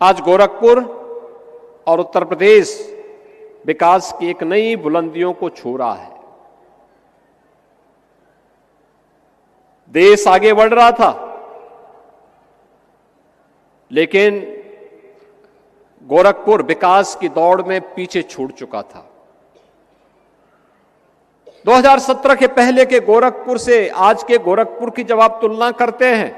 आज गोरखपुर और उत्तर प्रदेश विकास की एक नई बुलंदियों को छू रहा है। देश आगे बढ़ रहा था, लेकिन गोरखपुर विकास की दौड़ में पीछे छूट चुका था। 2017 के पहले के गोरखपुर से आज के गोरखपुर की जब आप तुलना करते हैं,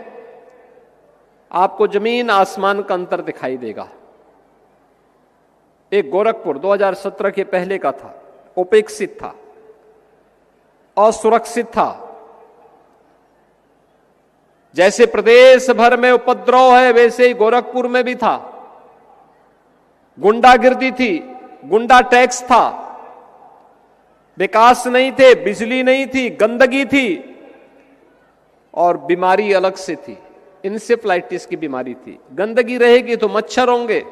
आपको जमीन आसमान का अंतर दिखाई देगा। एक गोरखपुर 2017 के पहले का था, उपेक्षित था, असुरक्षित था। जैसे प्रदेश भर में उपद्रव है, वैसे ही गोरखपुर में भी था। गुंडागिर्दी थी, गुंडा टैक्स था, विकास नहीं थे, बिजली नहीं थी, गंदगी थी और बीमारी अलग से थी। इंसेफ्लाइटिस की बीमारी थी। गंदगी रहेगी तो मच्छर होंगे।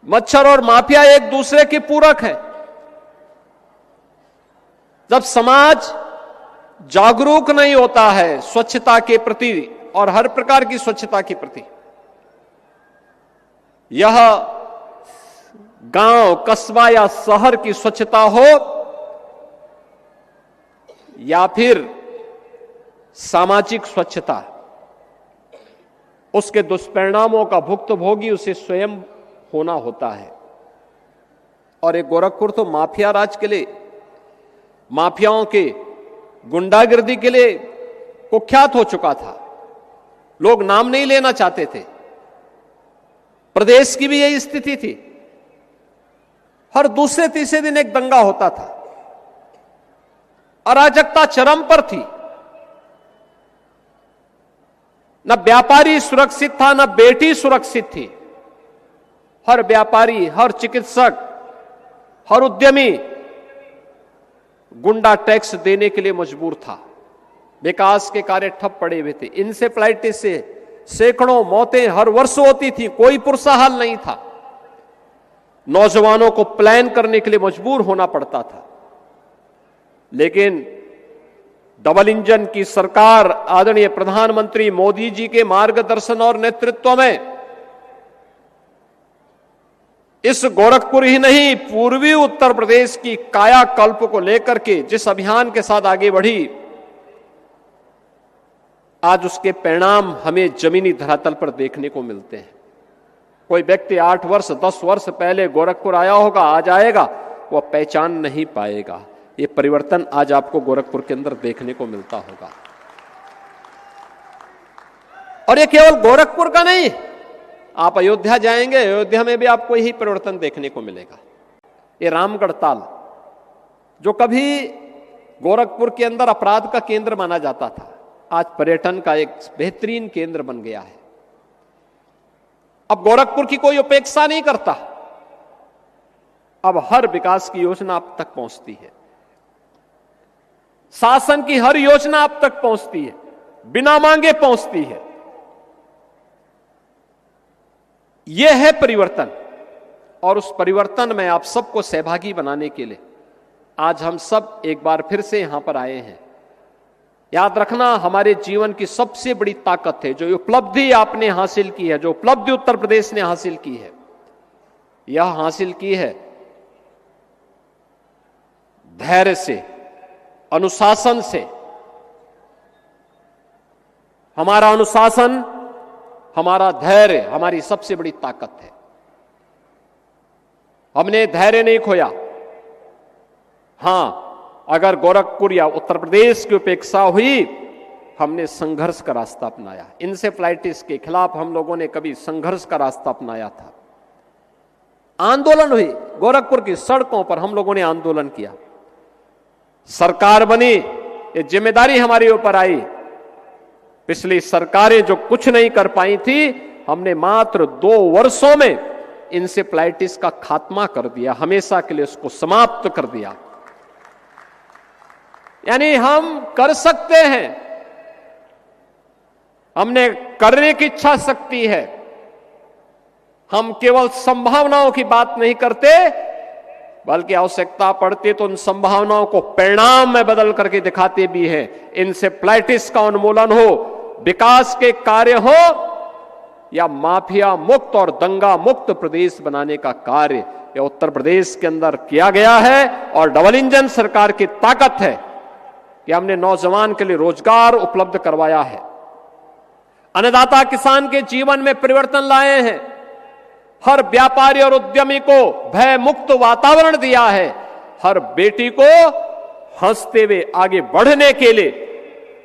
मच्छर और माफिया एक दूसरे के पूरक है। जब समाज जागरूक नहीं होता है स्वच्छता के प्रति और हर प्रकार की स्वच्छता के प्रति, यह गांव, कस्बा या शहर की स्वच्छता हो या फिर सामाजिक स्वच्छता, उसके दुष्परिणामों का भुक्तभोगी उसे स्वयं होना होता है। और एक गोरखपुर तो माफिया राज के लिए, माफियाओं के गुंडागिर्दी के लिए कुख्यात हो चुका था। लोग नाम नहीं लेना चाहते थे। प्रदेश की भी यही स्थिति थी। हर दूसरे तीसरे दिन एक दंगा होता था। अराजकता चरम पर थी। न व्यापारी सुरक्षित था, न बेटी सुरक्षित थी। हर व्यापारी, हर चिकित्सक, हर उद्यमी गुंडा टैक्स देने के लिए मजबूर था। विकास के कार्य ठप पड़े हुए थे। इंसेफ्लाइटिस से सैकड़ों मौतें हर वर्ष होती थी, कोई पुरसा हल नहीं था। नौजवानों को प्लान करने के लिए मजबूर होना पड़ता था। लेकिन डबल इंजन की सरकार आदरणीय प्रधानमंत्री मोदी जी के मार्गदर्शन और नेतृत्व में इस गोरखपुर ही नहीं, पूर्वी उत्तर प्रदेश की कायाकल्प को लेकर के जिस अभियान के साथ आगे बढ़ी, आज उसके परिणाम हमें जमीनी धरातल पर देखने को मिलते हैं। कोई व्यक्ति 8 वर्ष 10 वर्ष पहले गोरखपुर आया होगा, आज आएगा, वह पहचान नहीं पाएगा। ये परिवर्तन आज आपको गोरखपुर के अंदर देखने को मिलता होगा। और ये केवल गोरखपुर का नहीं, आप अयोध्या जाएंगे, अयोध्या में भी आपको यही परिवर्तन देखने को मिलेगा। ये रामगढ़ ताल, जो कभी गोरखपुर के अंदर अपराध का केंद्र माना जाता था, आज पर्यटन का एक बेहतरीन केंद्र बन गया है। अब गोरखपुर की कोई उपेक्षा नहीं करता। अब हर विकास की योजना आप तक पहुंचती है। शासन की हर योजना आप तक पहुंचती है, बिना मांगे पहुंचती है। यह है परिवर्तन। और उस परिवर्तन में आप सबको सहभागी बनाने के लिए आज हम सब एक बार फिर से यहां पर आए हैं। याद रखना, हमारे जीवन की सबसे बड़ी ताकत है जो उपलब्धि आपने हासिल की है, जो उपलब्धि उत्तर प्रदेश ने हासिल की है, यह हासिल की है धैर्य से, अनुशासन से। हमारा अनुशासन, हमारा धैर्य हमारी सबसे बड़ी ताकत है। हमने धैर्य नहीं खोया। हां, अगर गोरखपुर या उत्तर प्रदेश की उपेक्षा हुई, हमने संघर्ष का रास्ता अपनाया। इंसेफ्लाइटिस के खिलाफ हम लोगों ने कभी संघर्ष का रास्ता अपनाया था। आंदोलन हुई, गोरखपुर की सड़कों पर हम लोगों ने आंदोलन किया। सरकार बनी, ये जिम्मेदारी हमारे ऊपर आई। पिछली सरकारें जो कुछ नहीं कर पाई थी, हमने मात्र 2 वर्षों में इंसेफ्लाइटिस का खात्मा कर दिया, हमेशा के लिए उसको समाप्त कर दिया। यानी हम कर सकते हैं, हमने करने की इच्छा शक्ति है। हम केवल संभावनाओं की बात नहीं करते, बल्कि आवश्यकता पड़ती तो उन संभावनाओं को परिणाम में बदल करके दिखाते भी हैं। इंसेफ्लाइटिस का उन्मूलन हो, विकास के कार्य हो या माफिया मुक्त और दंगा मुक्त प्रदेश बनाने का कार्य यह उत्तर प्रदेश के अंदर किया गया है। और डबल इंजन सरकार की ताकत है कि हमने नौजवान के लिए रोजगार उपलब्ध करवाया है, अन्नदाता किसान के जीवन में परिवर्तन लाए हैं, हर व्यापारी और उद्यमी को भय मुक्त वातावरण दिया है, हर बेटी को हंसते हुए आगे बढ़ने के लिए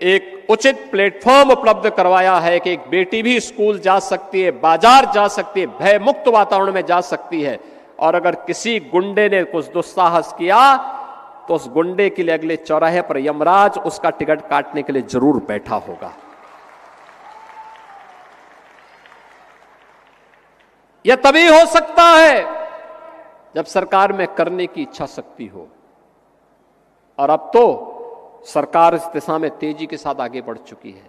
एक उचित प्लेटफॉर्म उपलब्ध करवाया है कि एक बेटी भी स्कूल जा सकती है, बाजार जा सकती है, भय मुक्त वातावरण में जा सकती है। और अगर किसी गुंडे ने कुछ दुस्साहस किया तो उस गुंडे के लिए अगले चौराहे पर यमराज उसका टिकट काटने के लिए जरूर बैठा होगा। यह तभी हो सकता है जब सरकार में करने की इच्छा शक्ति हो। और अब तो सरकार इस दिशा में तेजी के साथ आगे बढ़ चुकी है।